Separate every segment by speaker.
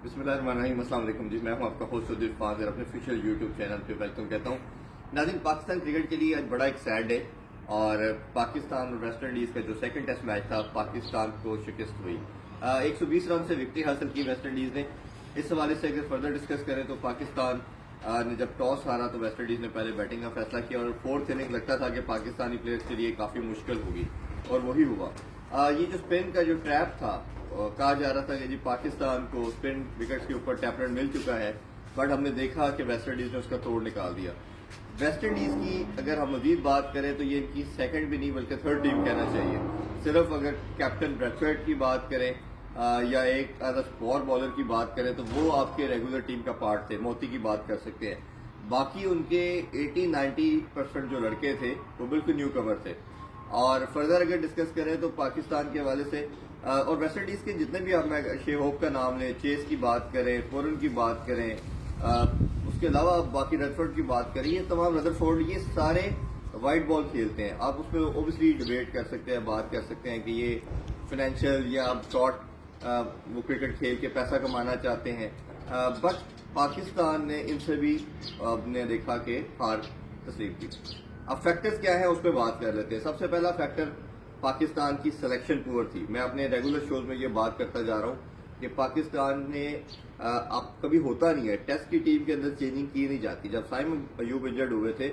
Speaker 1: बिस्मिल्लाहिर्रहमानिर्रहीम। अस्सलाम वालेकुम जी, मैं हूं आपका होस्ट सुधीर फाजर अपने ऑफिशियल यूट्यूब चैनल पे वेलकम कहता हूं। नाज़रीन, पाकिस्तान क्रिकेट के लिए आज बड़ा एक सैड डे और पाकिस्तान और वेस्ट इंडीज़ का जो सेकंड टेस्ट मैच था पाकिस्तान को शिकस्त हुई। 120 रन से विक्ट्री हासिल की वेस्ट इंडीज़ ने। इस हवाले से अगर फर्दर डिस्कस करें तो पाकिस्तान ने जब टॉस हारा तो वेस्ट इंडीज़ ने पहले बैटिंग का फैसला किया और फोर्थ इनिंग लगता था कि पाकिस्तानी प्लेयर्स के लिए काफ़ी मुश्किल होगी और वही हुआ। ये जो स्पिन का जो ट्रैप था, कहा जा रहा था कि जी पाकिस्तान को स्पिन विकेट्स के ऊपर टैप मिल चुका है, बट हमने देखा कि वेस्ट इंडीज ने उसका तोड़ निकाल दिया। वेस्ट इंडीज की अगर हम मजीद बात करें तो ये इनकी सेकंड भी नहीं बल्कि थर्ड टीम कहना चाहिए। सिर्फ अगर कैप्टन ब्रैथवेट की बात करें या एक स्कोर बॉलर की बात करें तो वो आपके रेगुलर टीम का पार्ट थे, मोती की बात कर सकते हैं। बाकी उनके 80-90% जो लड़के थे वो बिल्कुल न्यू कमर थे। और फर्दर अगर डिस्कस करें तो पाकिस्तान के हवाले से और वेस्ट इंडीज के जितने भी आप शे होप का नाम लें, चेस की बात करें, फोरन की बात करें, उसके अलावा बाकी रदरफोर्ड की बात करें, ये तमाम रदरफोर्ड ये सारे वाइट बॉल खेलते हैं। आप उसमें ओबियसली डिबेट कर सकते हैं, बात कर सकते हैं कि ये फाइनेंशियल या आप शॉर्ट वो क्रिकेट खेल के पैसा कमाना चाहते हैं, बट पाकिस्तान ने इनसे भी आपने देखा कि हार तस्लीम की। अब फैक्टर्स क्या है उस पर बात कर लेते हैं। सबसे पहला फैक्टर पाकिस्तान की सिलेक्शन पुअर थी। मैं अपने रेगुलर शोज में ये बात करता जा रहा हूँ कि पाकिस्तान ने अब कभी होता नहीं है टेस्ट की टीम के अंदर चेंजिंग की नहीं जाती। जब साइम अयूब इंजर्ड हुए थे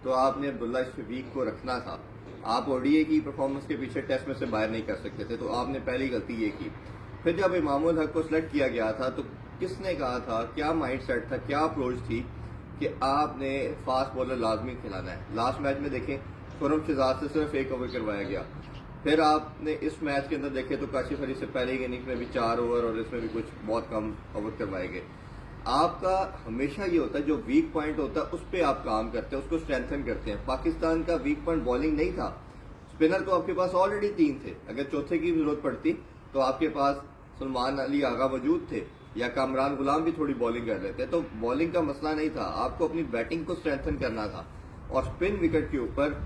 Speaker 1: तो आपने अब्दुल्ला शफीक को रखना था। आप ओडीए की परफॉर्मेंस के पीछे टेस्ट में से बाहर नहीं कर सकते थे, तो आपने पहली गलती ये की। फिर जब इमामुल हक को सिलेक्ट किया गया था तो किसने कहा था, क्या माइंड सेट था, क्या अप्रोच थी कि आपने फास्ट बॉलर लाजमी खिलाना है। लास्ट मैच में देखें खुरम शहजाद से सिर्फ एक ओवर करवाया गया। फिर आपने इस मैच के अंदर देखे तो काशिफ अली से पहले ही इनिंग्स में भी 4 ओवर और इसमें भी कुछ बहुत कम ओवर करवाए गए। आपका हमेशा ये होता है जो वीक पॉइंट होता है उस पर आप काम करते हैं, उसको स्ट्रेंथन करते हैं। पाकिस्तान का वीक पॉइंट बॉलिंग नहीं था। स्पिनर तो आपके पास ऑलरेडी 3 थे, अगर चौथे की जरूरत पड़ती तो आपके पास सलमान अली आगा मौजूद थे या कामरान गुलाम भी थोड़ी बॉलिंग कर लेते। तो बॉलिंग का मसला नहीं था, आपको अपनी बैटिंग को स्ट्रेंथन करना था। और स्पिन विकेट के ऊपर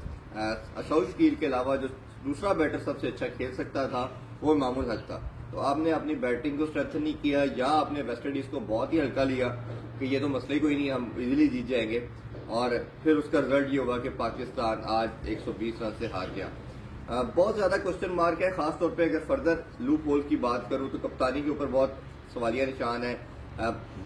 Speaker 1: अशौक शकील के अलावा जो दूसरा बैटर सबसे अच्छा खेल सकता था वो इमामुल हक था। तो आपने अपनी बैटिंग को स्ट्रेंथन नहीं किया या आपने वेस्ट इंडीज को बहुत ही हल्का लिया कि ये तो मसले कोई नहीं, हम इजीली जीत जाएंगे। और फिर उसका रिजल्ट ये होगा कि पाकिस्तान आज 120 रन से हार गया। बहुत ज्यादा क्वेश्चन मार्क है, खासतौर पे अगर फर्दर लूप होल की बात करूं तो कप्तानी के ऊपर बहुत सवालिया निशान है।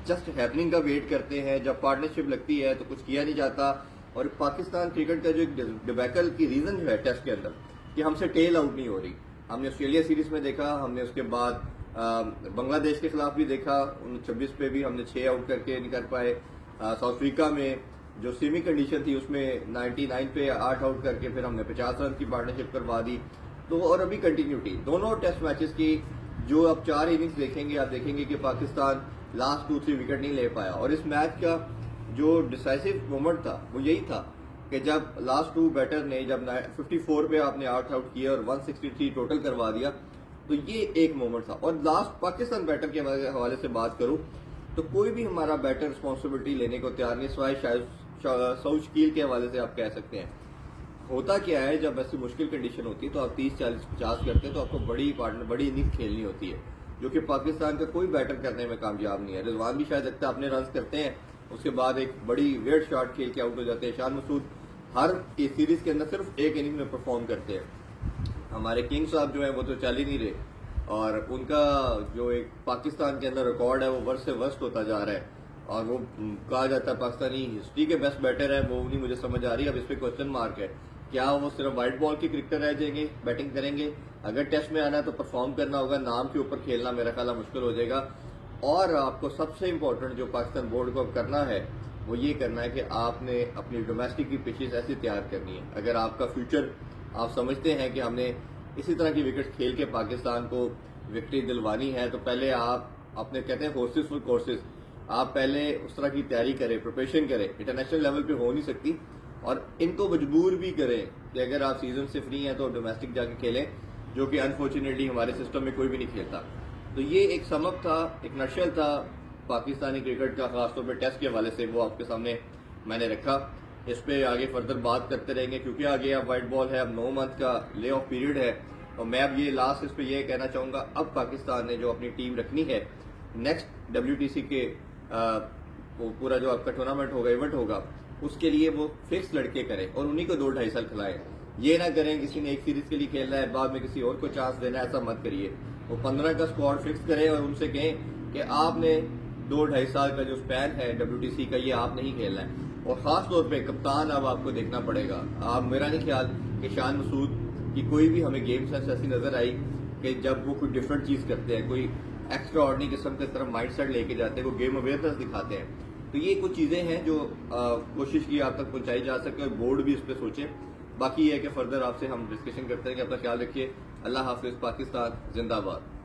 Speaker 1: जस्ट हैपनिंग का वेट करते हैं, जब पार्टनरशिप लगती है तो कुछ किया नहीं जाता। और पाकिस्तान क्रिकेट का जो एक डिबैकल की रीजन जो है टेस्ट के अंदर कि हमसे टेल आउट नहीं हो रही। हमने ऑस्ट्रेलिया सीरीज में देखा, हमने उसके बाद बांग्लादेश के खिलाफ भी देखा, 26 पे भी हमने 6 आउट करके नहीं कर पाए। साउथ अफ्रीका में जो सेमी कंडीशन थी उसमें 99 पे 8 आउट करके फिर हमने 50 रन की पार्टनरशिप करवा दी। तो और अभी कंटिन्यूटी दोनों टेस्ट मैचेस की जो आप 4 इनिंग्स देखेंगे, आप देखेंगे कि पाकिस्तान लास्ट 2-3 विकेट नहीं ले पाया। और इस मैच का जो डिसाइसिव मोमेंट था वो यही था कि जब लास्ट 2 बैटर ने जब 54 पे आपने 8 आउट किया और 163 टोटल करवा दिया, तो ये एक मोमेंट था। और लास्ट पाकिस्तान बैटर के हवाले से बात करूं तो कोई भी हमारा बैटर रिस्पॉन्सिबिलिटी लेने को तैयार नहीं, सिवाय शायद सऊद शकील के हवाले से आप कह सकते हैं। होता क्या है जब ऐसी मुश्किल कंडीशन होती है तो आप 30, 40, 50 करते हैं तो आपको बड़ी इनिंग खेलनी होती है, जो कि पाकिस्तान का कोई बैटर करने में कामयाब नहीं है। रिजवान भी शायद लगता है अपने रन करते हैं, उसके बाद एक बड़ी वेट शॉट खेल के आउट हो जाते हैं। शान मसूद हर सीरीज के अंदर सिर्फ एक इनिंग में परफॉर्म करते हैं। हमारे किंग साहब जो है वो तो चल ही नहीं रहे और उनका जो एक पाकिस्तान के अंदर रिकॉर्ड है वो वर्ष से वर्स्ट होता जा रहा है। और वो कहा जाता है पाकिस्तानी हिस्ट्री के बेस्ट बैटर है, वो नहीं मुझे समझ आ रही। अब इस पर क्वेश्चन मार्क है, क्या वो सिर्फ व्हाइट बॉल के क्रिकेटर रह जाएंगे, बैटिंग करेंगे? अगर टेस्ट में आना है तो परफॉर्म करना होगा, नाम के ऊपर खेलना मेरा ख्याल मुश्किल हो जाएगा। और आपको सबसे इम्पोर्टेंट जो पाकिस्तान बोर्ड को करना है वो ये करना है कि आपने अपनी डोमेस्टिक की पिचेस ऐसी तैयार करनी है। अगर आपका फ्यूचर आप समझते हैं कि हमने इसी तरह की विकेट खेल के पाकिस्तान को विक्ट्री दिलवानी है, तो पहले आप अपने कहते हैं कोर्सेज फुल कोर्सेज, आप पहले उस तरह की तैयारी करें, प्रिपरेशन करें। इंटरनेशनल लेवल पे हो नहीं सकती और इनको मजबूर भी करें कि अगर आप सीजन से फ्री हैं तो डोमेस्टिक जाके खेलें, जो कि अनफॉर्चुनेटली हमारे सिस्टम में कोई भी नहीं खेलता। तो ये एक समअप था, एक नशल था पाकिस्तानी क्रिकेट का, खासतौर पर टेस्ट के हवाले से, वो आपके सामने मैंने रखा। इस पे आगे फर्दर बात करते रहेंगे क्योंकि आगे अब वाइट बॉल है, अब 9 मंथ का ले ऑफ पीरियड है। और मैं अब ये लास्ट इस पे ये कहना चाहूंगा, अब पाकिस्तान ने जो अपनी टीम रखनी है नेक्स्ट WTC کے وہ پورا جو آپ کا ٹورنامنٹ ہوگا، ایونٹ ہوگا، اس کے لیے وہ فکس لڑکے کریں اور انہی کو 2-2.5 سال کھلائیں. یہ نہ کریں کسی نے ایک سیریز کے لیے کھیلنا ہے بعد میں کسی اور کو چانس دینا ہے، ایسا مت کریے. وہ 15 کا اسکواڈ فکس کریں اور ان سے کہیں کہ آپ نے 2-2.5 سال کا جو اسپین ہے WTC کا، یہ آپ نہیں کھیلنا ہے. اور خاص طور پہ کپتان اب آپ کو دیکھنا پڑے گا. میرا نہیں خیال کہ شان مسعود کی کوئی بھی ہمیں گیم سینس ایسی نظر آئی کہ جب وہ کوئی ڈفرنٹ چیز کرتے ہیں، کوئی ایکسٹرا آرڈنری قسم کی طرف مائنڈ سیٹ لے کے جاتے ہیں، وہ گیم اویئرنیس دکھاتے ہیں. تو یہ کچھ چیزیں ہیں جو کوشش کی آپ تک پہنچائی جا سکے اور بورڈ بھی اس پہ سوچے. باقی یہ ہے کہ فردر آپ سے ہم ڈسکشن کرتے ہیں کہ اپنا خیال رکھیے. اللہ حافظ. پاکستان زندہ باد.